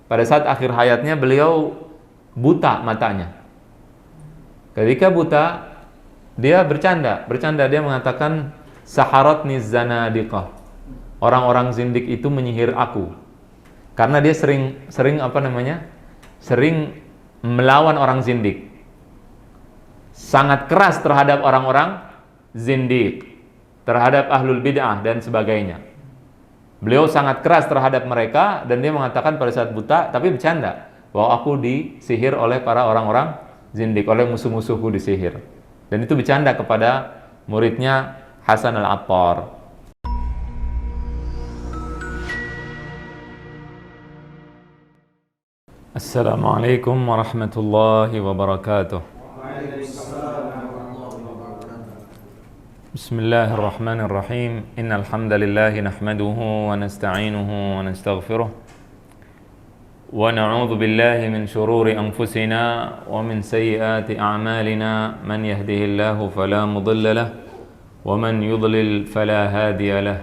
pada saat akhir hayatnya beliau buta matanya. Ketika buta, dia bercanda dia mengatakan saharatni zanadiqah. Orang-orang zindik itu menyihir aku. Karena dia sering melawan orang zindik. Sangat keras terhadap orang-orang zindik, terhadap ahlul bid'ah dan sebagainya. Beliau sangat keras terhadap mereka dan dia mengatakan pada saat buta, tapi bercanda, bahwa aku disihir oleh para orang-orang zindik, oleh musuh-musuhku disihir. Dan itu bercanda kepada muridnya Hasan al-Attar. Assalamualaikum warahmatullahi wabarakatuh. Bismillahirrahmanirrahim. Innal hamdalillah nahmaduhu wa nasta'inuhu wa nastaghfiruh wa na'udzu billahi min shururi anfusina wa min sayyiati a'malina. Man yahdihillahu fala mudilla lahu wa man yudlil fala hadiya lahu.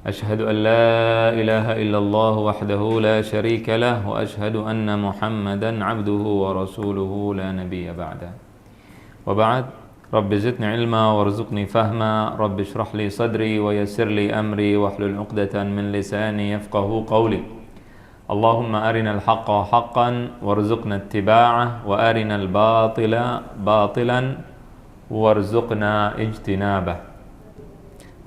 Ashhadu an la ilaha illallah wahdahu la syarika lahu wa ashhadu anna Muhammadan 'abduhu wa rasuluhu la nabiyya ba'da. Wa ba'd. Rabbi zidni ilma warzuqni fahma. Rabbi shrah li sadri wa yassir li amri wahlul 'uqdatan min lisani yafqahu qawli. Allahumma arinal haqqa haqqan warzuqna ittiba'ah wa arinal batila batilan warzuqna ijtinabah.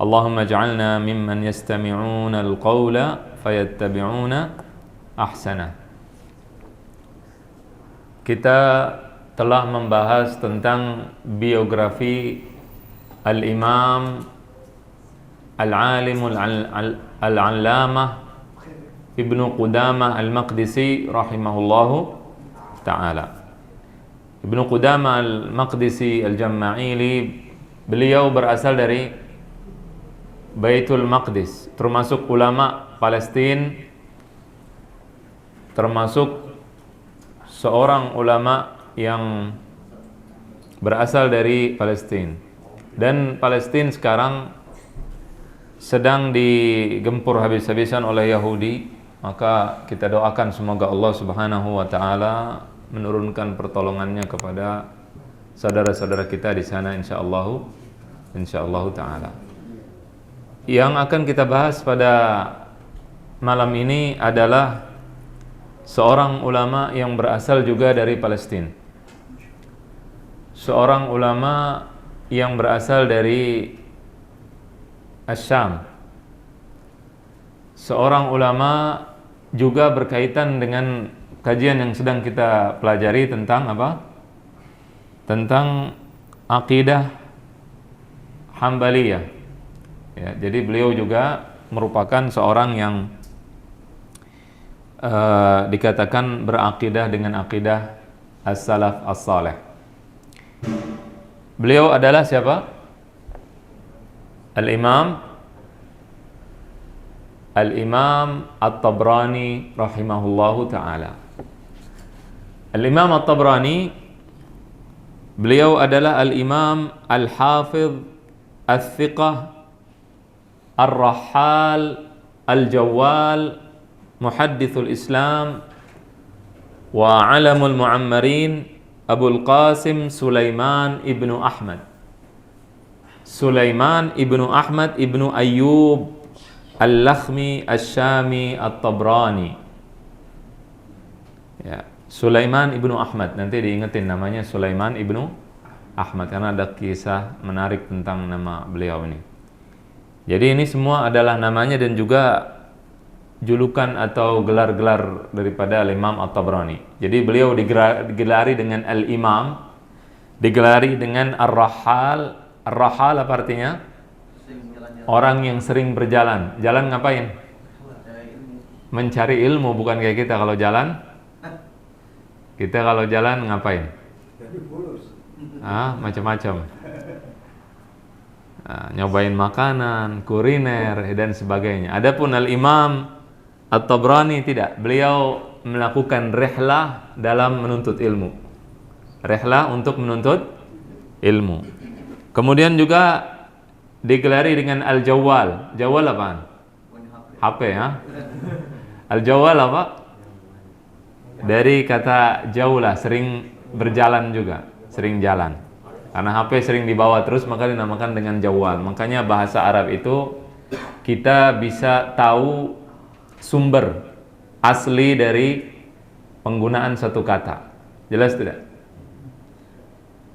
Allahumma ij'alna mimman yastami'una al-qawla fayattabi'una ahsanah. Kita telah membahas tentang biografi Al-Imam Al-Alim Al-Allamah Ibnu Qudamah Al-Maqdisi rahimahullahu ta'ala. Ibnu Qudamah Al-Maqdisi Al-Jamma'ili, beliau berasal dari Baitul Maqdis, termasuk ulama Palestina, termasuk seorang ulama yang berasal dari Palestina. Dan Palestina sekarang sedang digempur habis-habisan oleh Yahudi. Maka kita doakan semoga Allah Subhanahu wa taala menurunkan pertolongannya kepada saudara-saudara kita di sana insyaallah taala. Yang akan kita bahas pada malam ini adalah seorang ulama yang berasal juga dari Palestina. Seorang ulama yang berasal dari Asyam. Seorang ulama juga berkaitan dengan kajian yang sedang kita pelajari tentang apa? Tentang akidah Hambaliyah. Ya, jadi beliau juga merupakan seorang yang dikatakan berakidah dengan akidah as-salaf as-salih. Beliau adalah siapa? Al-Imam At-Tabrani rahimahullahu ta'ala. Al-Imam At-Tabrani, beliau adalah Al-Imam Al-Hafidh Al-Thiqah Ar-Rahal Al-Jawwal Muhaddithul Islam wa Alamul Mu'ammarin Abul Qasim Sulaiman ibnu Ahmad. Sulaiman ibnu Ahmad ibnu Ayyub Al-Lakhmi Al-Syami At-Tabrani. Ya, Sulaiman ibnu Ahmad, nanti diingetin namanya Sulaiman ibnu Ahmad karena ada kisah menarik tentang nama beliau ini. Jadi ini semua adalah namanya dan juga julukan atau gelar-gelar daripada Al-Imam At-Tabrani. Jadi beliau digelari dengan Al-Imam, digelari dengan Ar-Rahal. Ar-Rahal apa artinya? Orang yang sering berjalan. Jalan ngapain? Mencari ilmu, bukan kayak kita kalau jalan. Kita kalau jalan ngapain? Macam-macam. Nyobain makanan, kuliner dan sebagainya. Adapun Al-Imam At-Tabrani tidak, beliau melakukan rihlah dalam menuntut ilmu. Rihlah untuk menuntut ilmu. Kemudian juga digelari dengan Al-Jawwal. Jawwal apaan? HP ya. Al-Jawwal apa? Dari kata jauh lah, sering berjalan juga, sering jalan. Karena HP sering dibawa terus maka dinamakan dengan jawal. Makanya bahasa Arab itu kita bisa tahu sumber asli dari penggunaan satu kata. Jelas tidak?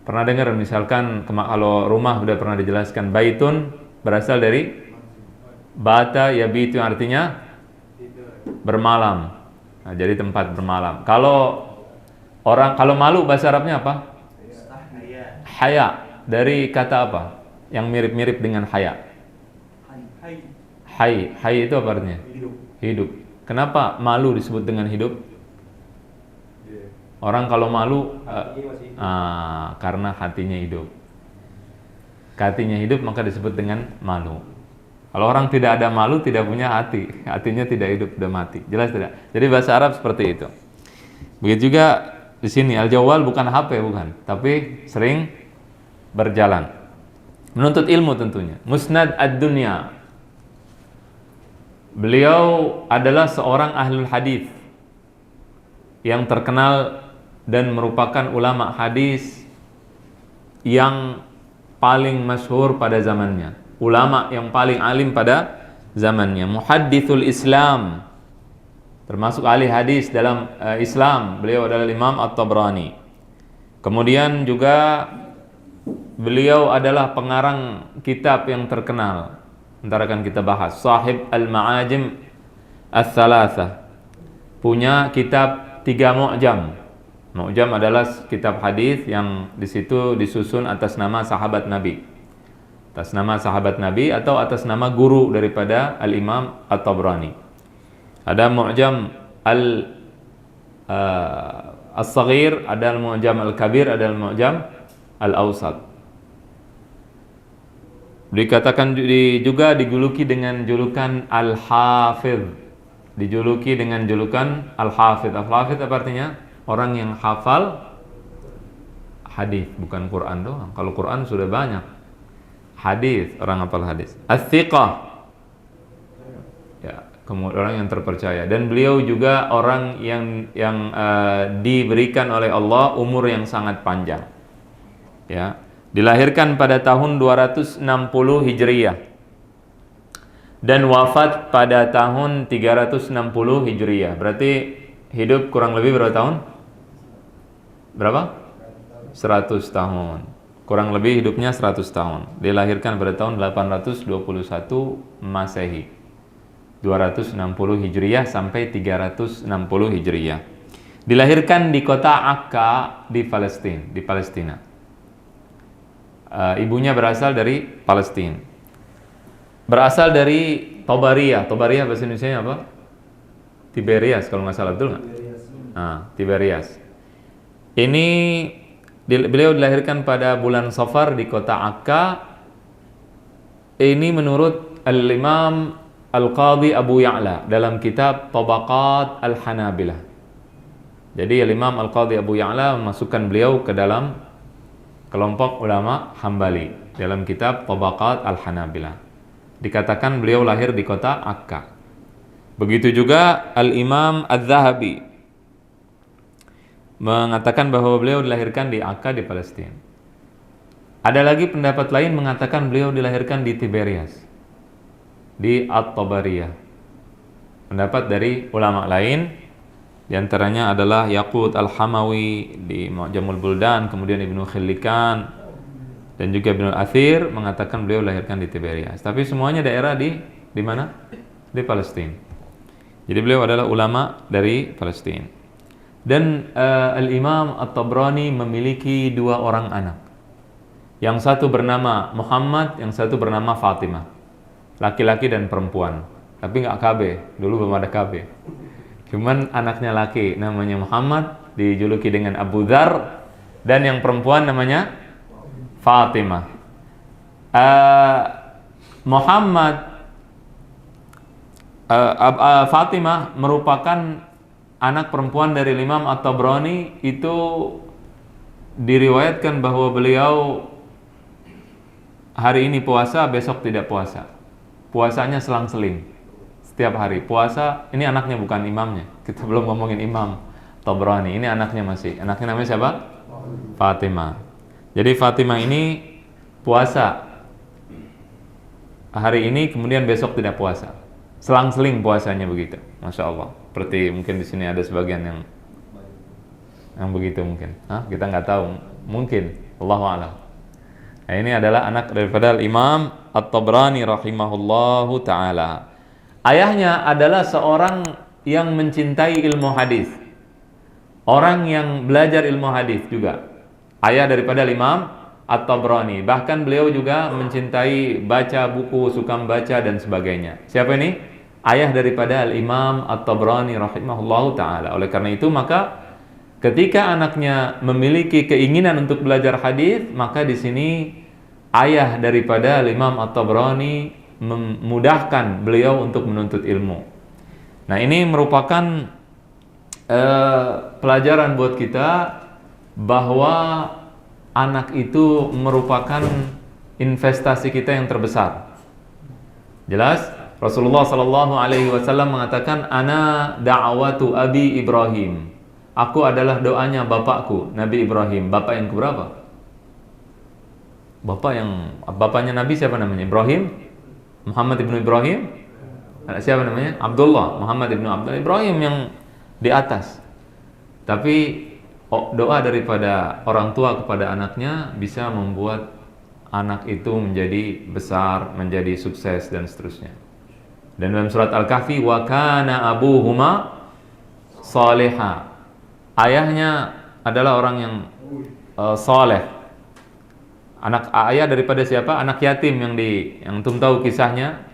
Pernah dengar misalkan kalau rumah sudah pernah dijelaskan, baitun berasal dari bata yabitu, artinya bermalam. Nah, jadi tempat bermalam. Kalau malu bahasa Arabnya apa? Haya. Dari kata apa? Yang mirip-mirip dengan haya. Hai itu apa artinya? Hidup. Kenapa malu disebut dengan hidup? Orang kalau malu karena hatinya hidup. Hatinya hidup maka disebut dengan malu. Kalau orang tidak ada malu, tidak punya hati, hatinya tidak hidup, sudah mati. Jelas tidak? Jadi bahasa Arab seperti itu. Begitu juga di sini al-jawwal bukan HP, bukan, tapi sering berjalan. Menuntut ilmu tentunya. Musnad ad-dunya. Beliau adalah seorang ahlul hadis yang terkenal dan merupakan ulama hadis yang paling masyhur pada zamannya. Ulama yang paling alim pada zamannya, muhaddithul Islam, termasuk ahli hadis dalam Islam. Beliau adalah Imam At-Tabrani. Kemudian juga beliau adalah pengarang kitab yang terkenal. Ntar akan kita bahas. Sahib Al-Ma'ajim Ats-Tsalatsah. Punya kitab 3 mu'jam. Mu'jam adalah kitab hadis yang di situ disusun atas nama sahabat Nabi. Atas nama sahabat Nabi atau atas nama guru daripada Al-Imam At-Tabrani. Ada Mu'jam As-Saghir, ada Al-Mu'jam Al-Kabir, ada Al-Mu'jam Al-Awsat. Dikatakan juga dijuluki dengan julukan Al-Hafidh. Dijuluki dengan julukan Al-Hafidh. Al-Hafidh apa artinya? Orang yang hafal hadis, bukan Quran doang. Kalau Quran sudah banyak. Hadis, orang hafal hadis. As-Thiqah. Ya, kemudian orang yang terpercaya. Dan beliau juga orang yang diberikan oleh Allah umur yang sangat panjang. Ya, dilahirkan pada tahun 260 Hijriyah dan wafat pada tahun 360 Hijriyah. Berarti hidup kurang lebih berapa tahun? Berapa? 100 tahun. Kurang lebih hidupnya 100 tahun. Dilahirkan pada tahun 821 Masehi. 260 Hijriyah sampai 360 Hijriyah. Dilahirkan di kota Akka di Palestina. Ibunya berasal dari Palestina. Berasal dari Tobariyah. Tobariyah bahasa Indonesia apa? Tiberias kalau nggak salah, betul nggak? Tiberias. Ini beliau dilahirkan pada bulan Safar di kota Akka. Ini menurut Al-Imam Al-Qadhi Abu Ya'la dalam kitab Tabaqat Al-Hanabilah. Jadi Al-Imam Al-Qadhi Abu Ya'la memasukkan beliau ke dalam kelompok ulama Hambali dalam kitab Tabaqat Al-Hanabilah. Dikatakan beliau lahir di kota Akka. Begitu juga Al-Imam Az-Zahabi mengatakan bahwa beliau dilahirkan di Akka di Palestina. Ada lagi pendapat lain mengatakan beliau dilahirkan di Tiberias, di At-Tabariyah. Pendapat dari ulama lain diantaranya adalah Yaqut Al-Hamawi di Mu'jamul Buldan, kemudian Ibnu Khillikan dan juga Ibnu Athir mengatakan beliau dilahirkan di Tiberias. Tapi semuanya daerah di mana? Di Palestina. Jadi beliau adalah ulama dari Palestina. Dan Al-Imam At-Tabrani memiliki 2 orang anak. Yang satu bernama Muhammad, yang satu bernama Fatimah. Laki-laki dan perempuan. Tapi nggak KB, dulu belum ada KB. Cuman anaknya laki namanya Muhammad, dijuluki dengan Abu Dzar, dan yang perempuan namanya Fatimah. Fatimah merupakan anak perempuan dari Imam At-Tabrani. Itu diriwayatkan bahwa beliau hari ini puasa, besok tidak puasa. Puasanya selang-seling. Setiap hari puasa. Ini anaknya, bukan imamnya. Kita belum ngomongin imam. Tabrani. Ini anaknya namanya siapa? Fatimah. Jadi Fatimah ini puasa hari ini, kemudian besok tidak puasa. Selang-seling puasanya begitu. Masya Allah. Seperti mungkin di sini ada sebagian yang begitu mungkin. Kita nggak tahu. Mungkin. Allahu a'lam. Nah, ini adalah anak daripada Imam At-Tabrani rahimahullahu ta'ala. Ayahnya adalah seorang yang mencintai ilmu hadis. Orang yang belajar ilmu hadis juga. Ayah daripada Imam At-Tabrani. Bahkan beliau juga mencintai baca buku, suka membaca dan sebagainya. Siapa ini? Ayah daripada Imam At-Tabrani rahimahullahu ta'ala. Oleh karena itu maka ketika anaknya memiliki keinginan untuk belajar hadis, maka di sini ayah daripada Imam At-Tabrani memudahkan beliau untuk menuntut ilmu. Nah, ini merupakan pelajaran buat kita bahwa anak itu merupakan investasi kita yang terbesar. Jelas? Rasulullah sallallahu alaihi wasallam mengatakan, "Ana da'watu Abi Ibrahim." Aku adalah doanya bapakku, Nabi Ibrahim. Bapak yang keberapa? Bapaknya Nabi siapa namanya? Ibrahim? Muhammad ibnu Ibrahim? Siapa namanya? Abdullah. Muhammad ibnu Abdullah. Ibrahim yang di atas. Tapi doa daripada orang tua kepada anaknya bisa membuat anak itu menjadi besar, menjadi sukses dan seterusnya. Dan dalam surat Al-Kahfi, wa kana abuhuma salihah. Ayahnya adalah orang yang saleh. Ayah daripada siapa? Anak yatim yang antum tahu kisahnya.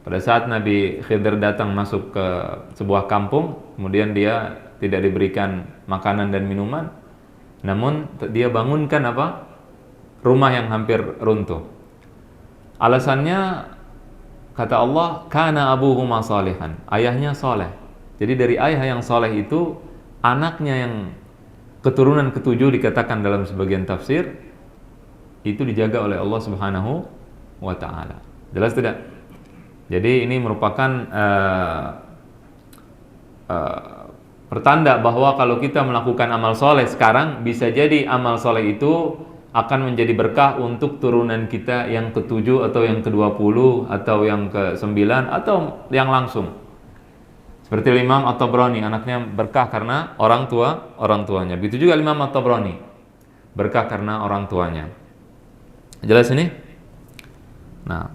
Pada saat Nabi Khidir datang masuk ke sebuah kampung, kemudian dia tidak diberikan makanan dan minuman. Namun dia bangunkan apa? Rumah yang hampir runtuh. Alasannya kata Allah, kana abuhuma salihan. Ayahnya saleh. Jadi dari ayah yang saleh itu, anaknya yang keturunan ketujuh dikatakan dalam sebagian tafsir itu dijaga oleh Allah Subhanahu wa ta'ala. Jelas tidak? Jadi ini merupakan pertanda bahwa kalau kita melakukan amal soleh sekarang, bisa jadi amal soleh itu akan menjadi berkah untuk turunan kita yang ke-7 atau yang ke-20 atau yang ke-9 atau yang langsung. Seperti Imam At-Tabrani, anaknya berkah karena orang tuanya. Begitu juga Imam At-Tabrani, berkah karena orang tuanya. Jelas ini? Nah,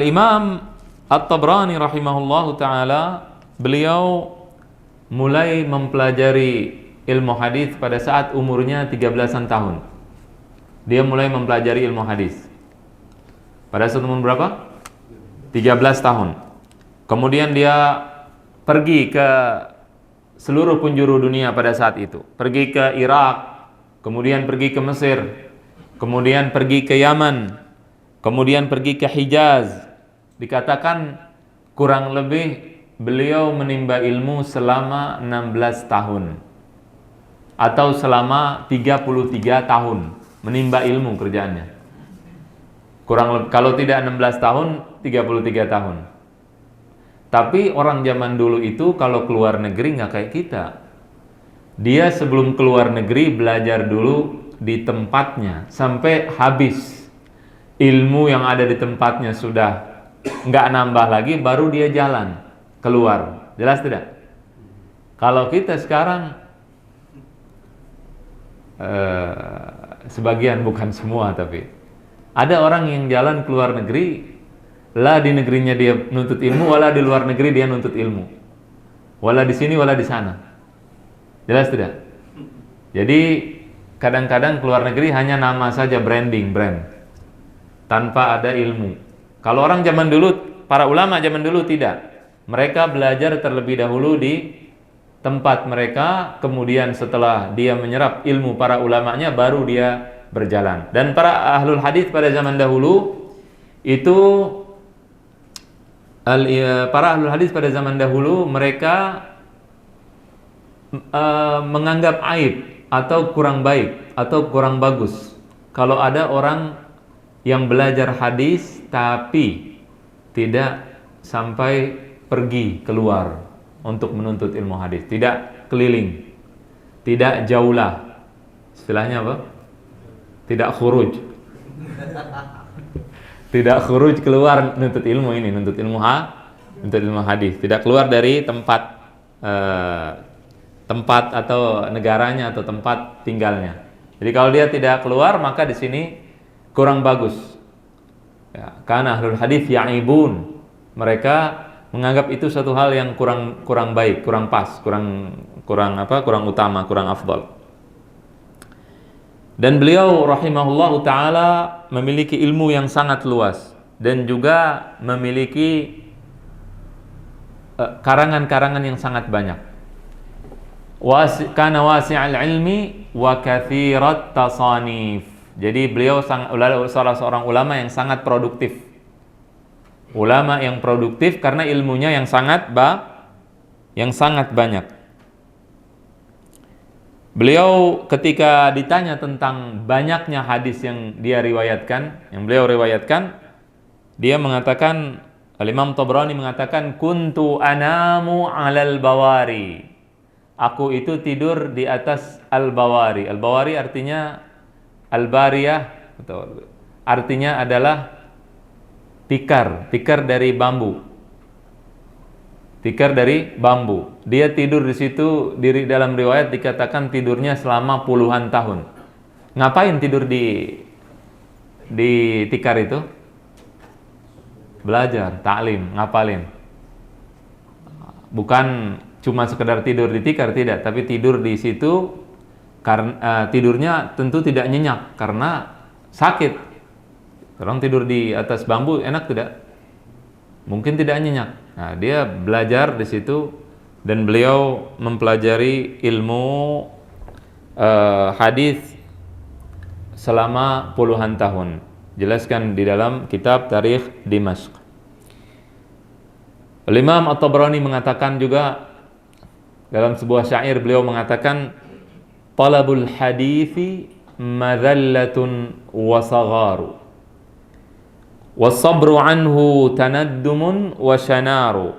Imam At-Tabrani rahimahullahu ta'ala, beliau mulai mempelajari ilmu hadis pada saat umurnya 13-an tahun. Dia mulai mempelajari ilmu hadis pada saat umur berapa? 13 tahun. Kemudian dia pergi ke seluruh penjuru dunia pada saat itu. Pergi ke Irak, kemudian pergi ke Mesir, kemudian pergi ke Yaman, kemudian pergi ke Hijaz. Dikatakan kurang lebih beliau menimba ilmu selama 16 tahun atau selama 33 tahun menimba ilmu kerjaannya. Kalau tidak 16 tahun, 33 tahun. Tapi orang zaman dulu itu kalau keluar negeri nggak kayak kita. Dia sebelum keluar negeri belajar dulu di tempatnya sampai habis ilmu yang ada di tempatnya, sudah nggak nambah lagi, baru dia jalan keluar. Jelas tidak? Kalau kita sekarang sebagian, bukan semua, tapi ada orang yang jalan keluar negeri, lah di negerinya dia nuntut ilmu, wala di luar negeri dia nuntut ilmu, wala di sini wala di sana. Jelas tidak? Jadi kadang-kadang keluar negeri hanya nama saja, brand, tanpa ada ilmu. Kalau orang zaman dulu, para ulama zaman dulu tidak. Mereka belajar terlebih dahulu di tempat mereka, kemudian setelah dia menyerap ilmu para ulamanya, baru dia berjalan. Dan para ahlul hadis pada zaman dahulu itu, para ahlul hadis pada zaman dahulu mereka menganggap aib atau kurang baik atau kurang bagus kalau ada orang yang belajar hadis tapi tidak sampai pergi keluar untuk menuntut ilmu hadis. Tidak. tidak keliling, tidak jaulah. Istilahnya apa? Tidak khuruj. Tidak khuruj keluar nuntut ilmu ini, nuntut ilmu hadis. Tidak keluar dari tempat atau negaranya atau tempat tinggalnya. Jadi kalau dia tidak keluar, maka di sini kurang bagus. Ya, karena ahlul hadis ya'ibun. Mereka menganggap itu suatu hal yang kurang baik, kurang pas, kurang utama, kurang afdal. Dan beliau rahimahullahu taala memiliki ilmu yang sangat luas dan juga memiliki karangan-karangan yang sangat banyak. Kana wasi'al ilmi wa katsirat tasanif. Jadi beliau salah seorang ulama yang sangat produktif. Ulama yang produktif karena ilmunya yang sangat banyak. Beliau ketika ditanya tentang banyaknya hadis yang beliau riwayatkan, dia mengatakan, Al-Imam Tabrani mengatakan, kuntu anamu 'alal bawari. Aku itu tidur di atas al-bawari. Al-bawari artinya al-bariyah, artinya adalah tikar dari bambu. Tikar dari bambu. Dia tidur di situ, dalam riwayat dikatakan tidurnya selama puluhan tahun. Ngapain tidur di tikar itu? Belajar, ta'lim, ngapalin. Bukan cuma sekedar tidur di tikar, tidak, tapi tidur di situ karena tidurnya tentu tidak nyenyak karena sakit. Orang tidur di atas bambu enak tidak? Mungkin tidak nyenyak. Nah, dia belajar di situ dan beliau mempelajari ilmu hadis selama puluhan tahun. Jelaskan di dalam kitab Tarikh Dimashq. Imam At-Tabrani mengatakan juga dalam sebuah syair, beliau mengatakan, talabul hadithi madhallatun wa sagharu was-sabru anhu tanaddumun wa shanaru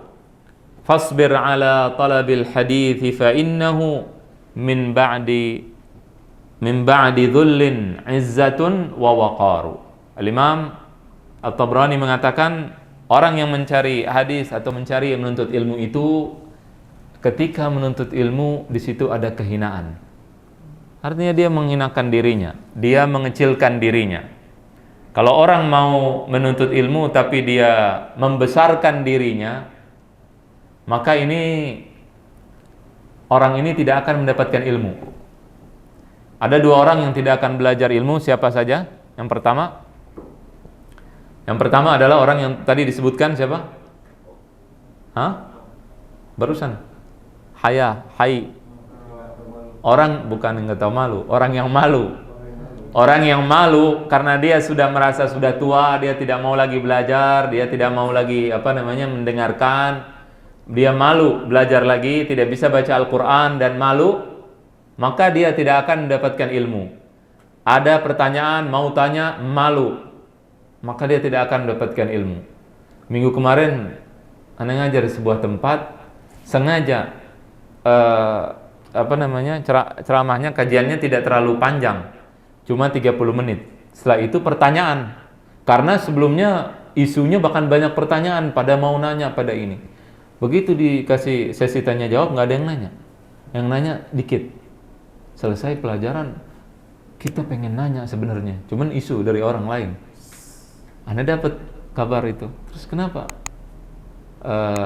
fasbir ala talabil hadithi fa innahu min ba'di dhullin izzatun wa waqaru. Al-Imam At-Tabrani mengatakan, orang yang mencari hadis atau menuntut ilmu itu, ketika menuntut ilmu di situ ada kehinaan. Artinya dia menghinakan dirinya, dia mengecilkan dirinya. Kalau orang mau menuntut ilmu tapi dia membesarkan dirinya, maka orang ini tidak akan mendapatkan ilmu. Ada dua orang yang tidak akan belajar ilmu, siapa saja? Yang pertama adalah orang yang tadi disebutkan, siapa? Barusan. Hai. Orang bukan yang nggak tahu malu, orang yang malu. Orang yang malu karena dia sudah merasa sudah tua, dia tidak mau lagi belajar, dia tidak mau lagi mendengarkan, dia malu belajar lagi, tidak bisa baca Al-Quran dan malu, maka dia tidak akan mendapatkan ilmu. Ada pertanyaan mau tanya, malu, maka dia tidak akan mendapatkan ilmu. Minggu kemarin Anda ngajar di sebuah tempat, sengaja ceramahnya, kajiannya tidak terlalu panjang, cuma 30 menit. Setelah itu pertanyaan, karena sebelumnya isunya bahkan banyak pertanyaan, pada mau nanya pada ini. Begitu dikasih sesi tanya jawab, nggak ada yang nanya, yang nanya dikit. Selesai pelajaran, kita pengen nanya sebenarnya, cuman isu dari orang lain. Anda dapat kabar itu, terus kenapa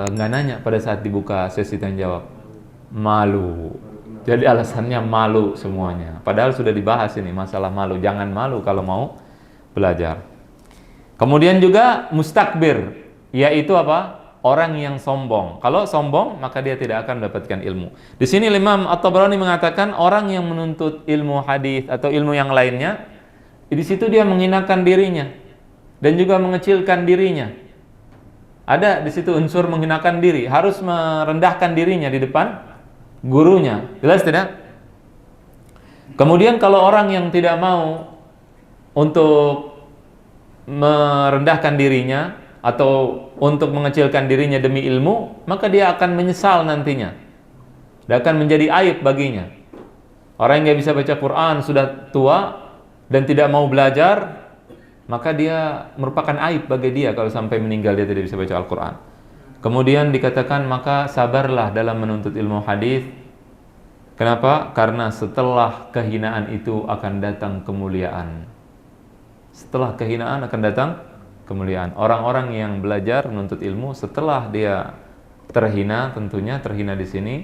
nggak nanya pada saat dibuka sesi tanya jawab? Malu. Jadi alasannya malu semuanya. Padahal sudah dibahas ini masalah malu. Jangan malu kalau mau belajar. Kemudian juga mustakbir, yaitu apa? Orang yang sombong. Kalau sombong, maka dia tidak akan mendapatkan ilmu. Di sini Imam At-Tabrani mengatakan orang yang menuntut ilmu hadis atau ilmu yang lainnya, di situ dia menghinakan dirinya dan juga mengecilkan dirinya. Ada di situ unsur menghinakan diri, harus merendahkan dirinya di depan gurunya. Jelas tidak? Kemudian kalau orang yang tidak mau untuk merendahkan dirinya atau untuk mengecilkan dirinya demi ilmu, maka dia akan menyesal nantinya. dan akan menjadi aib baginya. Orang yang nggak bisa baca Quran, sudah tua dan tidak mau belajar, maka dia merupakan aib bagi dia kalau sampai meninggal dia tidak bisa baca Al-Quran. Kemudian dikatakan maka sabarlah dalam menuntut ilmu hadis. Kenapa? Karena setelah kehinaan itu akan datang kemuliaan. Setelah kehinaan akan datang kemuliaan. Orang-orang yang belajar menuntut ilmu setelah dia terhina, tentunya terhina di sini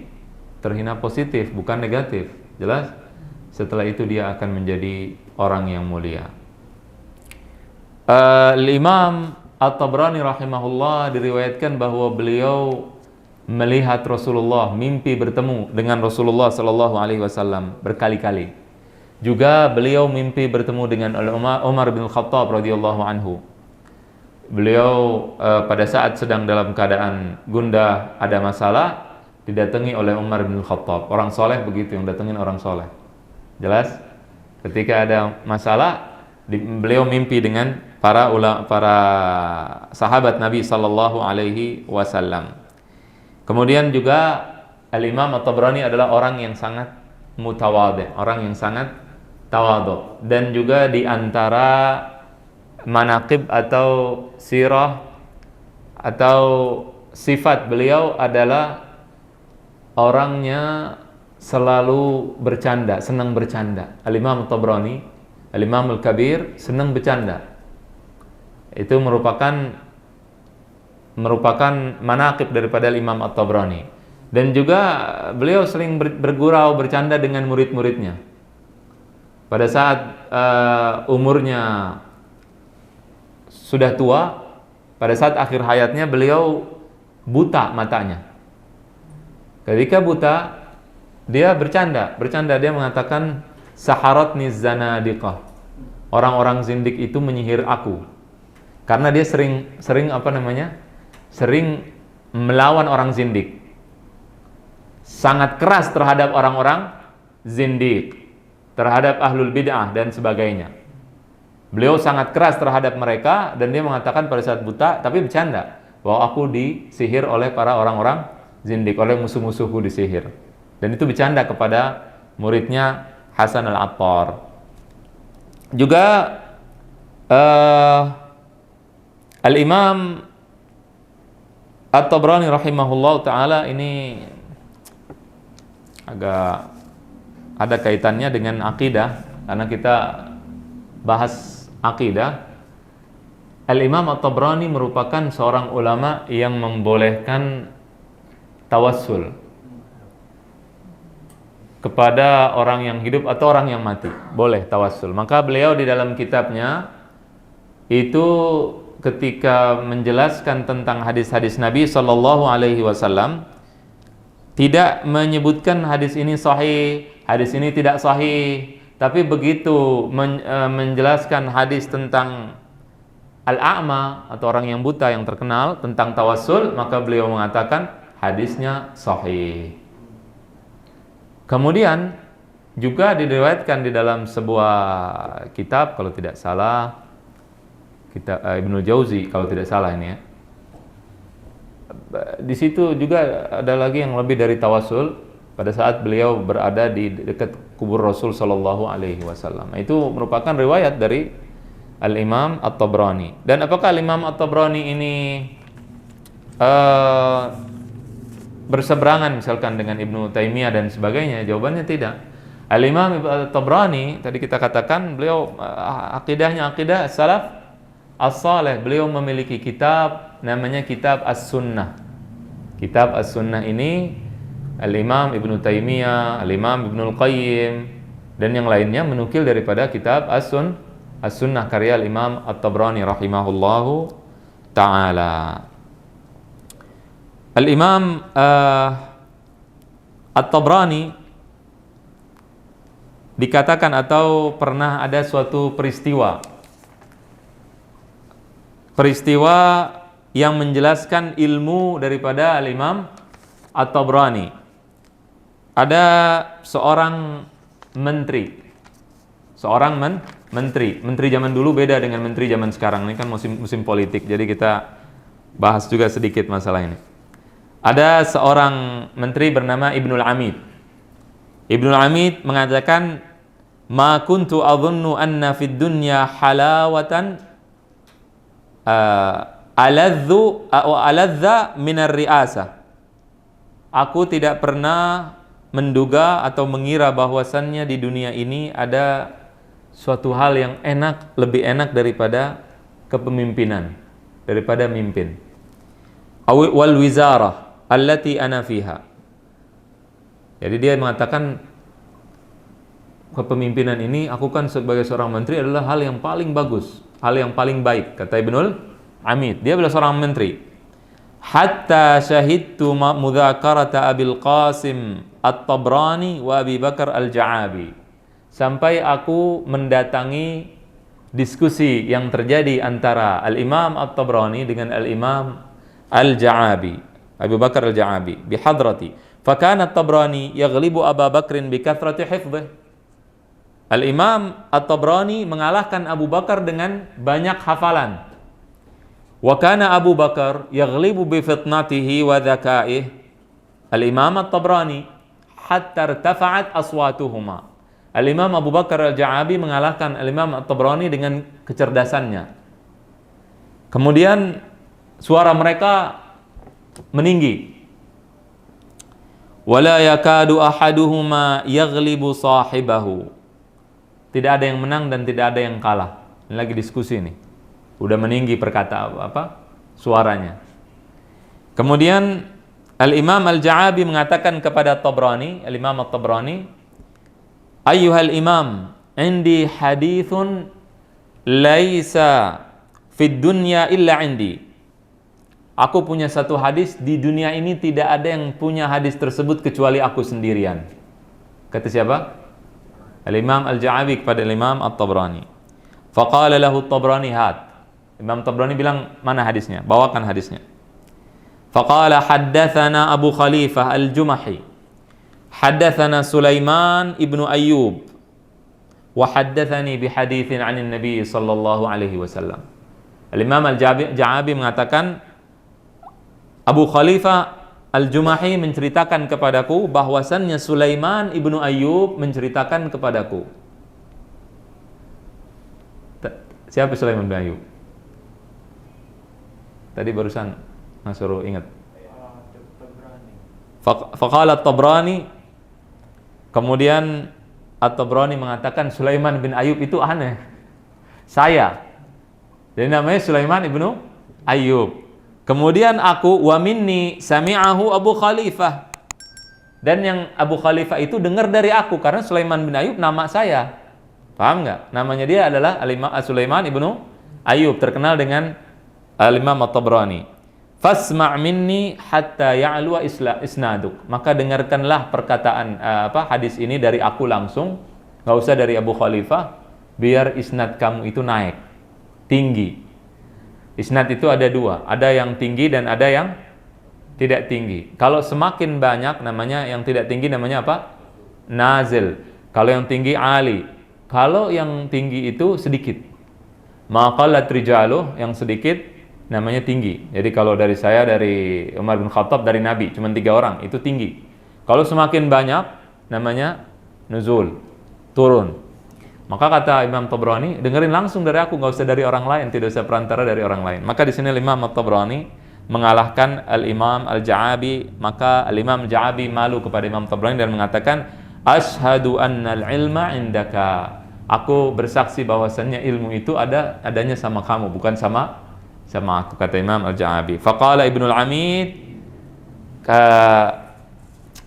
terhina positif, bukan negatif. Jelas? Setelah itu dia akan menjadi orang yang mulia. Imam At-Tabrani rahimahullah diriwayatkan bahwa beliau melihat Rasulullah, mimpi bertemu dengan Rasulullah sallallahu alaihi wasallam berkali-kali. Juga beliau mimpi bertemu dengan Umar bin Khattab radhiyallahu anhu. Beliau pada saat sedang dalam keadaan gundah, ada masalah, didatangi oleh Umar bin Khattab. Orang soleh begitu, yang datengin orang soleh. Jelas? Ketika ada masalah, beliau mimpi dengan para sahabat Nabi sallallahu alaihi wasallam. Kemudian juga Al-Imam At-Tabrani adalah orang yang sangat mutawadhi, orang yang sangat tawadhu, dan juga di antara manaqib atau sirah atau sifat beliau adalah orangnya selalu bercanda, senang bercanda. Al-Imam At-Tabrani, Al-Imam Al-Kabir senang bercanda. Itu merupakan manaqib daripada Imam At-Tabrani. Dan juga beliau sering bergurau, bercanda dengan murid-muridnya. Pada saat umurnya sudah tua, pada saat akhir hayatnya beliau buta matanya. Ketika buta, dia bercanda, dia mengatakan saharatni zanadiqah. Orang-orang zindik itu menyihir aku. Karena dia sering melawan orang zindik, sangat keras terhadap orang-orang zindik, terhadap ahlul bid'ah dan sebagainya. Beliau sangat keras terhadap mereka, dan dia mengatakan pada saat buta, tapi bercanda, bahwa aku disihir oleh para orang-orang zindik, oleh musuh-musuhku disihir. Dan itu bercanda kepada muridnya Hasan al-Attar. Juga Al-Imam At-Tabrani rahimahullah ta'ala ini agak ada kaitannya dengan akidah, karena kita bahas akidah. Al-Imam At-Tabrani merupakan seorang ulama yang membolehkan tawassul kepada orang yang hidup atau orang yang mati. Boleh tawassul. Maka beliau di dalam kitabnya itu ketika menjelaskan tentang hadis-hadis Nabi sallallahu alaihi wasallam tidak menyebutkan hadis ini sahih, hadis ini tidak sahih, tapi begitu menjelaskan hadis tentang al-a'ma atau orang yang buta yang terkenal tentang tawassul, maka beliau mengatakan hadisnya sahih. Kemudian juga diriwayatkan di dalam sebuah kitab, kalau tidak salah kitab Ibnu Jauzi, kalau tidak salah ini ya. Di situ juga ada lagi yang lebih dari tawassul pada saat beliau berada di dekat kubur Rasul sallallahu alaihi wasallam. Itu merupakan riwayat dari Al-Imam At-Tabrani. Dan apakah Al-Imam At-Tabrani ini berseberangan misalkan dengan Ibnu Taimiyah dan sebagainya? Jawabannya tidak. Al-Imam At-Tabrani tadi kita katakan beliau akidahnya akidah salaf as-salih. Beliau memiliki kitab namanya Kitab As-Sunnah. Kitab As-Sunnah ini Al-Imam Ibnu Taimiyah, Al-Imam Ibnul Qayyim dan yang lainnya menukil daripada Kitab As-Sunnah karya Al-Imam At-Tabrani rahimahullahu ta'ala. Al-Imam At-Tabrani dikatakan atau pernah ada suatu peristiwa yang menjelaskan ilmu daripada Al-Imam At-Tabrani. Ada seorang menteri zaman dulu beda dengan menteri zaman sekarang. Ini kan musim politik, jadi kita bahas juga sedikit masalah ini. Ada seorang menteri bernama Ibnul Amid. Ibnul Amid mengatakan, "Ma kuntu adhunnu anna fid dunya halawatan aladza minar ri'asah." Aku tidak pernah menduga atau mengira bahwasannya di dunia ini ada suatu hal yang enak, lebih enak daripada kepemimpinan, daripada mimpin. Wal wizarah allati ana fiha. Jadi dia mengatakan kepemimpinan ini aku kan sebagai seorang menteri adalah hal yang paling bagus, hal yang paling baik, kata Ibnul Amid. Dia adalah seorang menteri. Hatta syahidtu mudzakarata Abil Qasim At-Tabrani wa Abi Bakar Al-Ja'abi. Sampai aku mendatangi diskusi yang terjadi antara Al-Imam At-Tabrani dengan Al-Imam Al-Ja'abi, Abu Bakar Al-Ja'abi, bihadrati. Fakana At-Tabrani yaghlibu Abu Bakrin bikathrati hifdhih. Al-Imam At-Tabrani mengalahkan Abu Bakar dengan banyak hafalan. Wa kana Abu Bakar yaghlibu bi fitnatihi wa dzaka'ih. Al-Imam At-Tabrani hatta irtafa'at aswatuhuma. Al-Imam Abu Bakar Al-Ja'abi mengalahkan Al-Imam At-Tabrani dengan kecerdasannya. Kemudian suara mereka meninggi. Wala yakadu ahaduhuma yaghlibu sahibahu. Tidak ada yang menang dan tidak ada yang kalah. Ini lagi diskusi nih. Udah meninggi suaranya. Kemudian Al-Imam Al-Ja'abi mengatakan kepada Tabrani, Al-Imam At-Tabrani, "Ayyuhal imam, indi hadithun laisa fid dunya illa indi." Aku punya satu hadis, di dunia ini tidak ada yang punya hadis tersebut kecuali aku sendirian. Kata siapa? Al-Imam Al-Ja'abi kepada Al-Imam At-Tabrani. Faqala lahu At-Tabrani hat. Imam Tabrani bilang, mana hadisnya? Bawakan hadisnya. Faqala haddatsana Abu Khalifah Al-Jumahi. Haddatsana Sulaiman ibnu Ayyub. Wa haddatsani bihaditsin 'anil Nabi sallallahu alaihi wasallam. Al-Imam Al-Ja'abi mengatakan, Abu Khalifah Al-Jumahi menceritakan kepadaku bahwasannya Sulaiman ibnu Ayyub menceritakan kepadaku. Siapa Sulaiman ibnu Ayyub? Tadi barusan suruh ingat. Faqala At-Tabrani, kemudian At-Tabrani mengatakan Sulaiman bin Ayyub itu aneh. Saya. Jadi namanya Sulaiman ibnu Ayyub. Kemudian aku wa minni sami'ahu Abu Khalifah. Dan yang Abu Khalifah itu dengar dari aku karena Sulaiman bin Ayyub nama saya. Paham enggak? Namanya dia adalah Sulaiman ibnu Ayyub, terkenal dengan Al-Imam At-Tabrani. Fasma' minni hatta ya'lu isnaduk. Maka dengarkanlah perkataan hadis ini dari aku langsung, enggak usah dari Abu Khalifah, biar isnad kamu itu naik, tinggi. Isnad itu ada dua, ada yang tinggi dan ada yang tidak tinggi. Kalau semakin banyak namanya yang tidak tinggi namanya apa? Nazil. Kalau yang tinggi ali. Kalau yang tinggi itu sedikit. Maqallat rijaluh, yang sedikit namanya tinggi. Jadi kalau dari saya, dari Umar bin Khattab, dari Nabi cuma 3 orang, itu tinggi. Kalau semakin banyak namanya nuzul, turun. Maka kata Imam Tabrani, dengerin langsung dari aku, nggak usah dari orang lain, tidak usah perantara dari orang lain. Maka di sini Imam Tabrani mengalahkan Al-Imam Al-Ja'abi. Maka Al-Imam Al-Ja'abi malu kepada Imam Tabrani dan mengatakan, "Ashhadu annal ilma indaka." Aku bersaksi bahwasannya ilmu itu adanya sama kamu, bukan sama aku, kata Imam Al-Ja'abi. Faqala Ibnul Amid,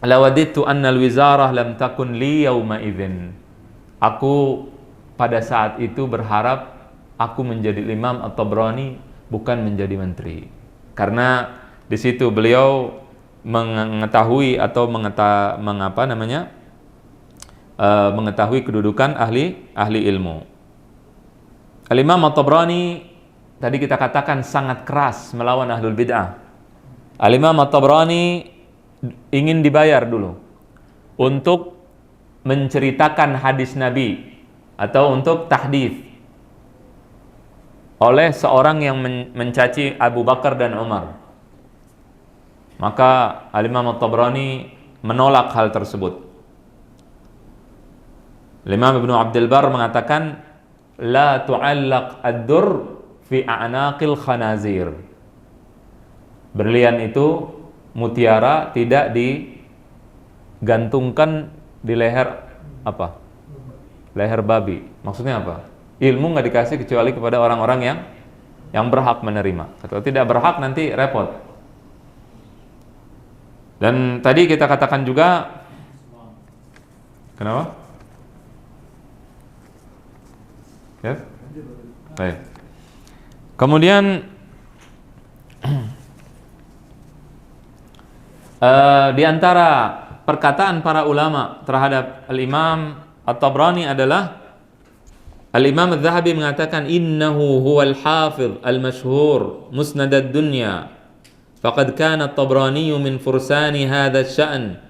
"Lawadittu annal wizarah lam takun li yawma idzin." Aku pada saat itu berharap aku menjadi Imam At-Tabrani, bukan menjadi menteri. Karena di situ beliau mengetahui atau mengetahui kedudukan ahli ilmu. Al-Imam At-Tabrani tadi kita katakan sangat keras melawan ahlul bid'ah. Al-Imam At-Tabrani ingin dibayar dulu untuk menceritakan hadis Nabi atau untuk tahdits oleh seorang yang mencaci Abu Bakar dan Umar. Maka Al-Imam At-Tabrani menolak hal tersebut. Imam Ibnu Abdul Bar mengatakan la tu'allaq ad-dur fi a'naqil khanazir. Berlian itu, mutiara, tidak digantungkan di leher apa? Leher babi. Maksudnya apa? Ilmu nggak dikasih kecuali kepada orang-orang yang berhak menerima. Kalau tidak berhak nanti repot. Dan tadi kita katakan juga, kenapa? Ya? Baik. Kemudian di antara perkataan para ulama terhadap Al-Imam At-Tabrani adalah Al-Imam Az-Zahabi mengatakan innahu huwal hafidh al-mashhur musnad ad-dunya faqad kana At-Tabrani min fursani hadha asy-sya'n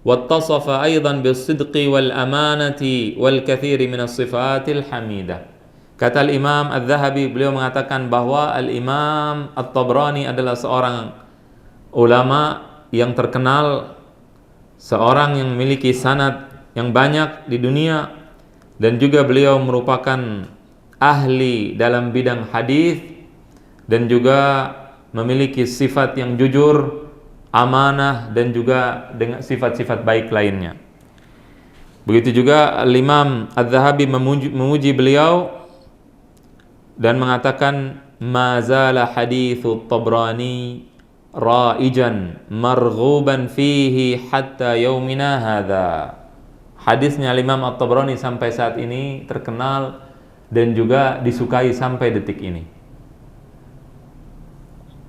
wattasafa aidan bis-sidqi wal amanati wal katsiri min as-sifatil hamidah. Kata Al-Imam Az-Zahabi, beliau mengatakan bahwa Al-Imam At-Tabrani adalah seorang ulama yang terkenal, seorang yang memiliki sanad yang banyak di dunia, dan juga beliau merupakan ahli dalam bidang hadis dan juga memiliki sifat yang jujur, amanah, dan juga dengan sifat-sifat baik lainnya. Begitu juga Al-Imam Az-Zahabi memuji beliau dan mengatakan mazala hadithu Tabrani ra'ijan marghuban fihi hatta yaumina hadha. Hadisnya Imam At-Tabrani sampai saat ini terkenal dan juga disukai sampai detik ini.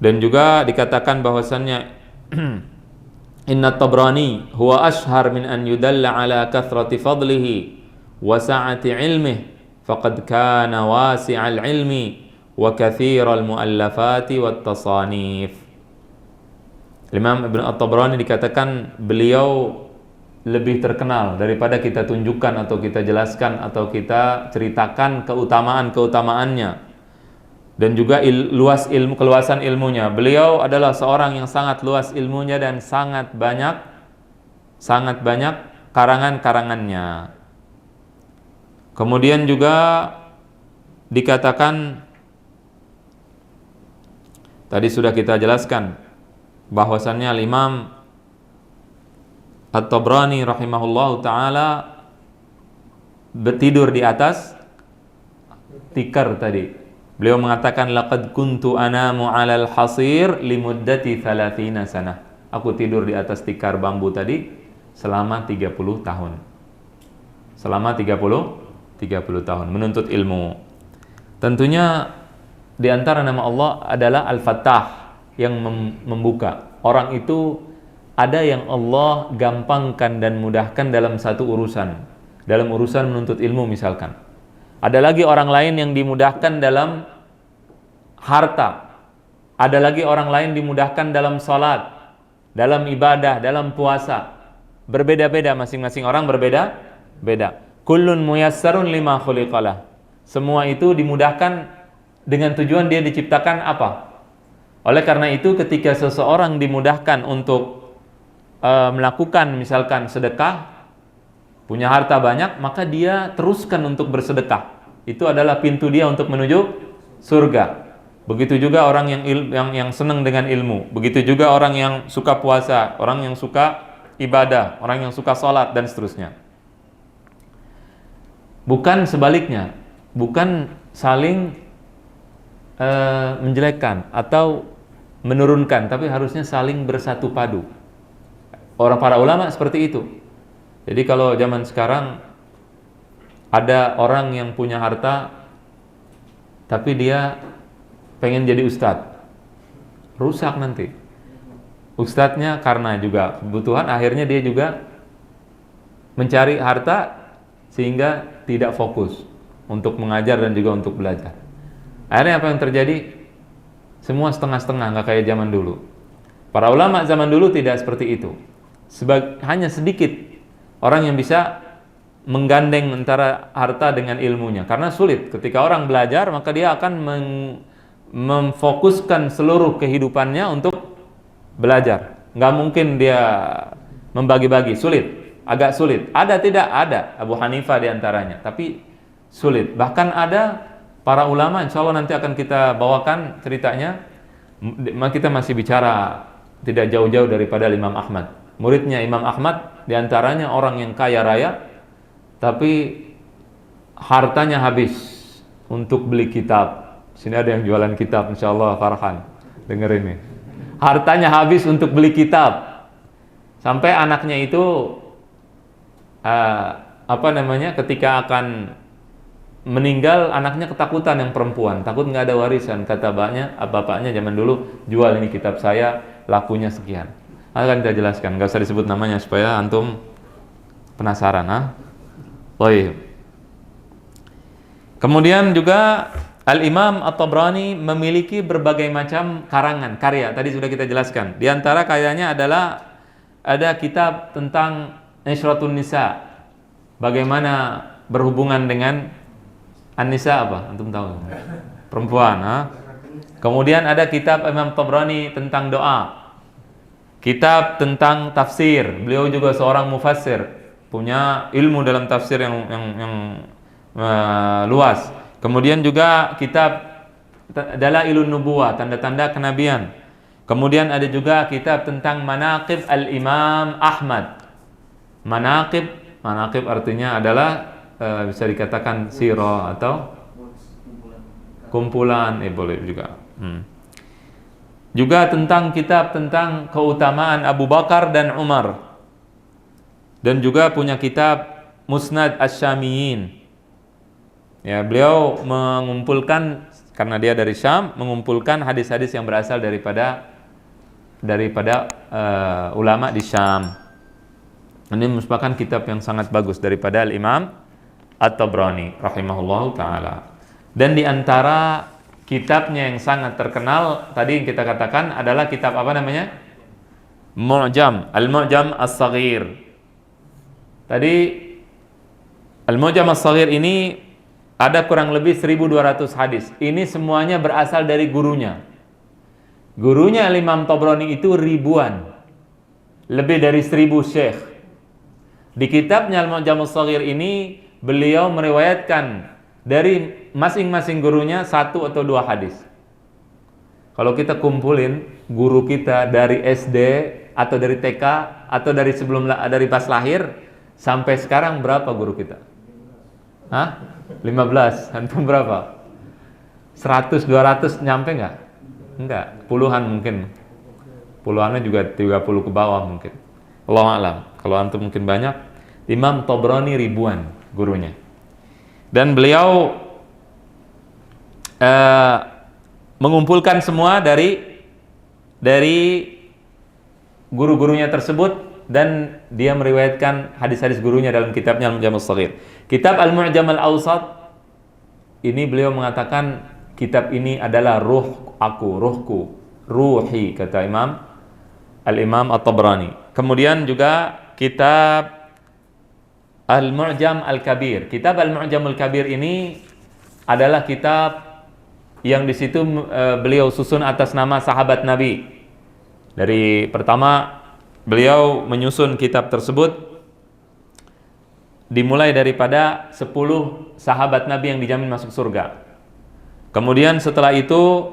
Dan juga dikatakan bahwasannya inna Tabrani huwa ashhar min an yudalla ala kathrati fadlihi wa sa'ati ilmihi faqad kana wasi'al ilmi wa kathiral muallafati wat tasanif. Imam Ibnu At-Tabrani dikatakan beliau lebih terkenal daripada kita tunjukkan atau kita jelaskan atau kita ceritakan keutamaan-keutamaannya dan juga keluasan ilmunya. Beliau adalah seorang yang sangat luas ilmunya dan sangat banyak karangan-karangannya. Kemudian juga dikatakan, tadi sudah kita jelaskan bahwasannya Imam At-Tabrani rahimahullahu ta'ala bertidur di atas tikar tadi. Beliau mengatakan laqad kuntu anamu 'alal hasir limuddati 30 sanah. Aku tidur di atas tikar bambu tadi selama 30 tahun. Selama 30 tahun menuntut ilmu. Tentunya di antara nama Allah adalah Al-Fattah yang membuka. Orang itu ada yang Allah gampangkan dan mudahkan dalam satu urusan. Dalam urusan menuntut ilmu misalkan. Ada lagi orang lain yang dimudahkan dalam harta. Ada lagi orang lain dimudahkan dalam salat, dalam ibadah, dalam puasa. Berbeda-beda, masing-masing orang berbeda-beda. Kullun muyassarun lima khuliqalah. Semua itu dimudahkan dengan tujuan dia diciptakan apa? Oleh karena itu ketika seseorang dimudahkan untuk melakukan misalkan sedekah, punya harta banyak, maka dia teruskan untuk bersedekah. Itu adalah pintu dia untuk menuju surga. Begitu juga orang yang senang dengan ilmu. Begitu juga orang yang suka puasa, orang yang suka ibadah, orang yang suka sholat dan seterusnya. Bukan sebaliknya, bukan saling menjelekkan atau menurunkan, tapi harusnya saling bersatu padu. Para ulama seperti itu. Jadi kalau zaman sekarang ada orang yang punya harta tapi dia pengen jadi ustadz, rusak nanti. Ustadznya karena juga kebutuhan, akhirnya dia juga mencari harta sehingga tidak fokus untuk mengajar dan juga untuk belajar. Akhirnya apa yang terjadi? Semua setengah-setengah, nggak kayak zaman dulu. Para ulama zaman dulu tidak seperti itu. Hanya sedikit orang yang bisa menggandeng antara harta dengan ilmunya. Karena sulit. Ketika orang belajar, maka dia akan memfokuskan seluruh kehidupannya untuk belajar. nggak mungkin dia membagi-bagi, sulit, agak sulit. Ada tidak? Ada. Abu Hanifah diantaranya, tapi sulit. Bahkan ada para ulama, insya Allah nanti akan kita bawakan ceritanya. Kita masih bicara tidak jauh-jauh daripada Imam Ahmad. Muridnya Imam Ahmad diantaranya orang yang kaya raya, tapi hartanya habis untuk beli kitab. Sini ada yang jualan kitab, insya Allah Farhan, dengerin nih. Hartanya habis untuk beli kitab. Sampai anaknya itu ketika akan meninggal, anaknya ketakutan, yang perempuan, takut nggak ada warisan. Kata bapaknya zaman dulu, jual ini kitab saya, lakunya sekian. Akan kita jelaskan, nggak usah disebut namanya supaya antum penasaran. Kemudian juga Al-Imam At-Tabrani memiliki berbagai macam karangan, karya. Tadi sudah kita jelaskan. Di antara karyanya adalah ada kitab tentang Isyratun Nisa, bagaimana berhubungan dengan An-Nisa, apa? Antum tahu? Perempuan. Kemudian ada kitab Imam Tabrani tentang doa, kitab tentang tafsir. Beliau juga seorang mufassir, punya ilmu dalam tafsir yang luas. Kemudian juga kitab Dalailun Nubuwah, tanda-tanda kenabian. Kemudian ada juga kitab tentang Manaqib Al-Imam Ahmad. Manaqib artinya adalah bisa dikatakan sirah atau kumpulan, boleh juga. Juga tentang kitab tentang keutamaan Abu Bakar dan Umar. Dan juga punya kitab Musnad Asy-Syamiyin. Ya, beliau mengumpulkan, karena dia dari Syam, mengumpulkan hadis-hadis yang berasal daripada ulama di Syam. Ini merupakan kitab yang sangat bagus daripada Al-Imam At-Tabrani rahimahullahu taala. Dan di antara kitabnya yang sangat terkenal tadi yang kita katakan adalah kitab apa namanya? Mu'jam, Al-Mu'jam As-Saghir. Tadi Al-Mu'jam As-Saghir ini ada kurang lebih 1200 hadis. Ini semuanya berasal dari gurunya. Gurunya Imam Tabrani itu ribuan. Lebih dari 1000 syekh. Di kitabnya Al-Mu'jam As-Saghir ini beliau meriwayatkan dari masing-masing gurunya 1 atau 2 hadis. Kalau kita kumpulin guru kita dari SD atau dari TK atau dari pas lahir sampai sekarang, berapa guru kita? 15. Antum berapa? 100, 200 nyampe nggak? Enggak, puluhan mungkin. Puluhannya juga 30 ke bawah mungkin. Allahu a'lam. Kalau antum mungkin banyak. Imam Tabrani ribuan gurunya. Dan beliau mengumpulkan semua dari guru-gurunya tersebut, dan dia meriwayatkan hadis-hadis gurunya dalam kitabnya Al-Mu'jam As-Saghir. Kitab Al-Mu'jam Al-Awsat ini beliau mengatakan kitab ini adalah ruhku, ruhi, kata Al-Imam At-Tabrani. Kemudian juga kitab Al-Mu'jam Al-Kabir. Kitab Al-Mu'jam Al-Kabir ini adalah kitab yang di situ beliau susun atas nama sahabat Nabi. Dari pertama beliau menyusun kitab tersebut dimulai daripada 10 sahabat Nabi yang dijamin masuk surga. Kemudian setelah itu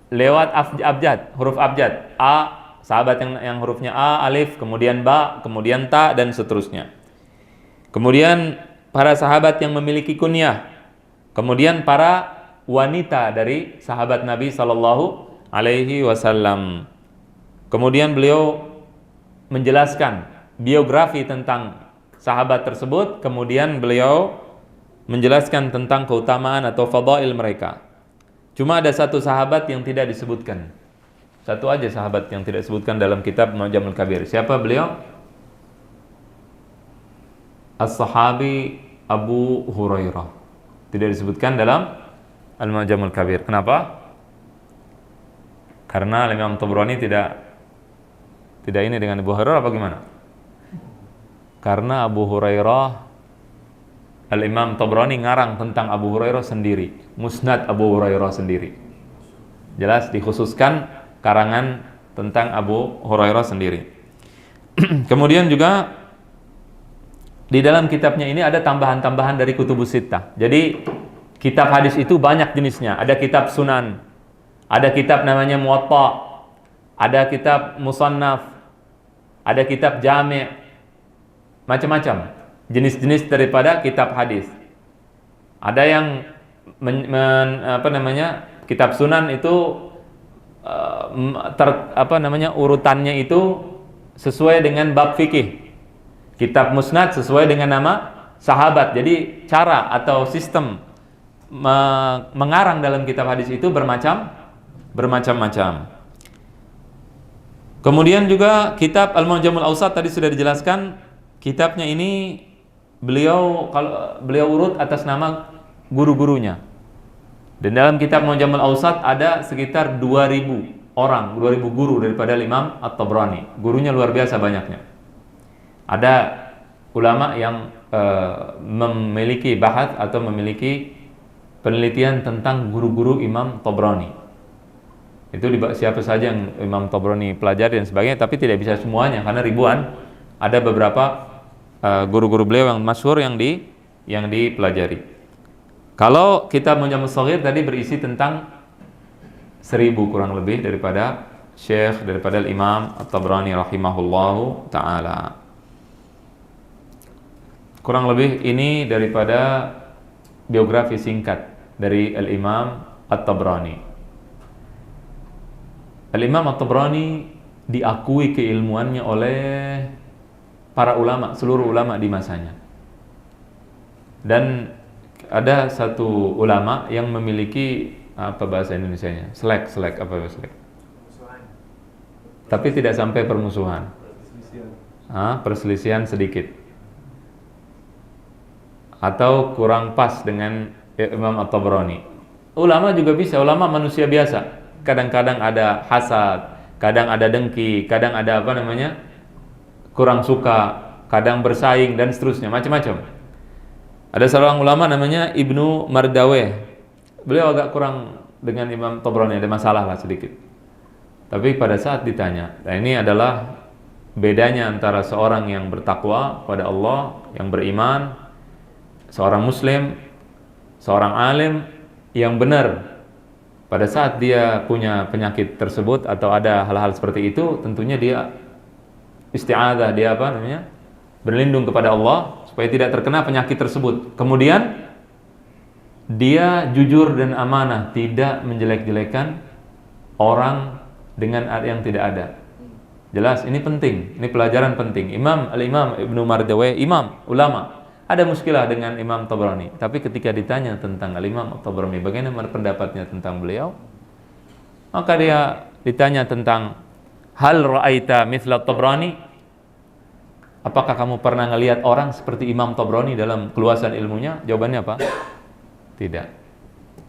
lewat abjad, huruf abjad. A, sahabat yang hurufnya A, alif, kemudian ba, kemudian ta, dan seterusnya. Kemudian para sahabat yang memiliki kunyah. Kemudian para wanita dari sahabat Nabi sallallahu alaihi wasallam. Kemudian beliau menjelaskan biografi tentang sahabat tersebut, kemudian beliau menjelaskan tentang keutamaan atau fadail mereka. Cuma ada satu sahabat yang tidak disebutkan. Satu aja sahabat yang tidak disebutkan dalam kitab Mu'jamul Kabir. Siapa beliau? As-Sahabi Abu Hurairah. Tidak disebutkan dalam Al-Mu'jamul Kabir. Kenapa? Karena Imam Tabrani tidak ini dengan Abu Hurairah apa gimana? Karena Abu Hurairah, Al-Imam Tabrani ngarang tentang Abu Hurairah sendiri, Musnad Abu Hurairah sendiri. Jelas dikhususkan karangan tentang Abu Hurairah sendiri. Kemudian juga di dalam kitabnya ini ada tambahan-tambahan dari kutubus sittah. Jadi kitab hadis itu banyak jenisnya. Ada kitab sunan, ada kitab namanya muwatta, ada kitab musannaf, ada kitab jami', macam-macam jenis-jenis daripada kitab hadis. Ada yang kitab sunan itu urutannya itu sesuai dengan bab fikih. Kitab musnad sesuai dengan nama sahabat. Jadi cara atau sistem mengarang dalam kitab hadis itu bermacam-macam. Kemudian juga kitab Al-Mu'jamul Awsat tadi sudah dijelaskan. Kitabnya ini beliau urut atas nama guru-gurunya. Dan dalam kitab Mu'jamul Awsat ada sekitar 2000 guru daripada Imam At-Tabrani. Gurunya luar biasa banyaknya. Ada ulama yang memiliki bahath atau memiliki penelitian tentang guru-guru Imam Tabrani. Itu siapa saja yang Imam Tabrani pelajari dan sebagainya, tapi tidak bisa semuanya karena ribuan. Ada beberapa guru-guru beliau yang masyhur yang dipelajari. Kalau kitab Mu'jamul Shaghir tadi berisi tentang 1000 kurang lebih daripada Imam At-Tabrani rahimahullahu taala. Kurang lebih ini daripada biografi singkat dari Al-Imam At-Tabrani. Al-Imam At-Tabrani diakui keilmuannya oleh para ulama, seluruh ulama di masanya. Dan ada satu ulama yang memiliki apa bahasa Indonesianya? Selek. Tapi tidak sampai permusuhan. Perselisihan sedikit. Atau kurang pas dengan Imam At-Tabrani. Ulama juga bisa, ulama manusia biasa. Kadang-kadang ada hasad, kadang ada dengki, kadang ada kurang suka, kadang bersaing dan seterusnya, macam-macam. Ada seorang ulama namanya Ibnu Mardaweh. Beliau agak kurang dengan Imam Tabrani, ada masalah lah sedikit. Tapi pada saat ditanya, nah ini adalah bedanya antara seorang yang bertakwa pada Allah, yang beriman, seorang muslim, seorang alim yang benar. Pada saat dia punya penyakit tersebut atau ada hal-hal seperti itu, tentunya dia isti'adzah, dia berlindung kepada Allah supaya tidak terkena penyakit tersebut. Kemudian dia jujur dan amanah, tidak menjelek-jelekan orang dengan yang tidak ada. Jelas, ini penting, ini pelajaran penting. Al-Imam Ibnu Mardaweh, imam, ulama, ada muskilah dengan Imam Tabrani. Tapi ketika ditanya tentang Al-Imam Tabrani, bagaimana pendapatnya tentang beliau? Maka dia ditanya tentang hal ra'aita mithla Tabrani? Apakah kamu pernah ngelihat orang seperti Imam Tabrani dalam keluasan ilmunya? Jawabannya apa? Tidak.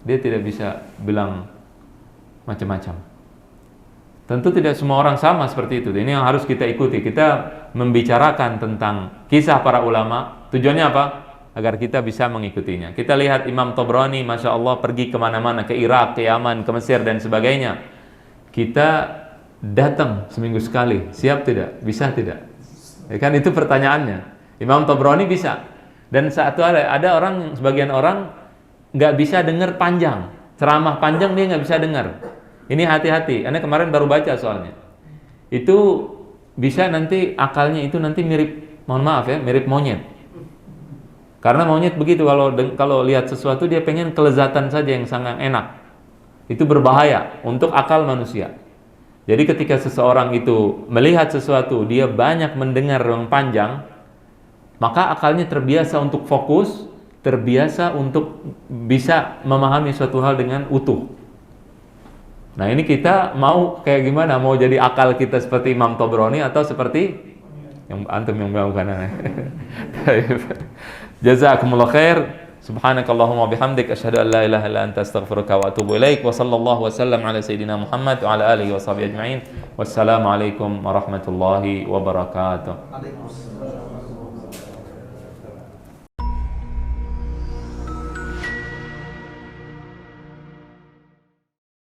Dia tidak bisa bilang macam-macam. Tentu tidak semua orang sama seperti itu. Ini yang harus kita ikuti. Kita membicarakan tentang kisah para ulama. Tujuannya apa? Agar kita bisa mengikutinya. Kita lihat Imam Tabrani, Masya Allah, pergi kemana-mana, ke Irak, ke Yaman, ke Mesir, dan sebagainya. Kita datang seminggu sekali. Siap tidak? Bisa tidak? Ya kan, itu pertanyaannya. Imam Tabrani bisa. Dan ada orang, sebagian orang nggak bisa dengar panjang. Ceramah panjang dia nggak bisa dengar. Ini hati-hati. Anda kemarin baru baca soalnya. Itu bisa nanti akalnya itu nanti mirip, mohon maaf ya, mirip monyet. Karena monyet begitu, kalau lihat sesuatu dia pengen kelezatan saja yang sangat enak. Itu berbahaya untuk akal manusia. Jadi ketika seseorang itu melihat sesuatu, dia banyak mendengar yang panjang, maka akalnya terbiasa untuk fokus, terbiasa untuk bisa memahami suatu hal dengan utuh. Nah ini kita mau kayak gimana? Mau jadi akal kita seperti Imam Tabrani atau seperti yang antum yang melakukan? Jazakumullah khair. Subhanakallahumma bihamdik asyhadu an la ilaha illa anta astaghfiruka wa atubu ilaik. Wa sallallahu wasallam ala sayidina Muhammad wa ala alihi wa sahbihi ajma'in. Wassalamu alaikum warahmatullahi wabarakatuh.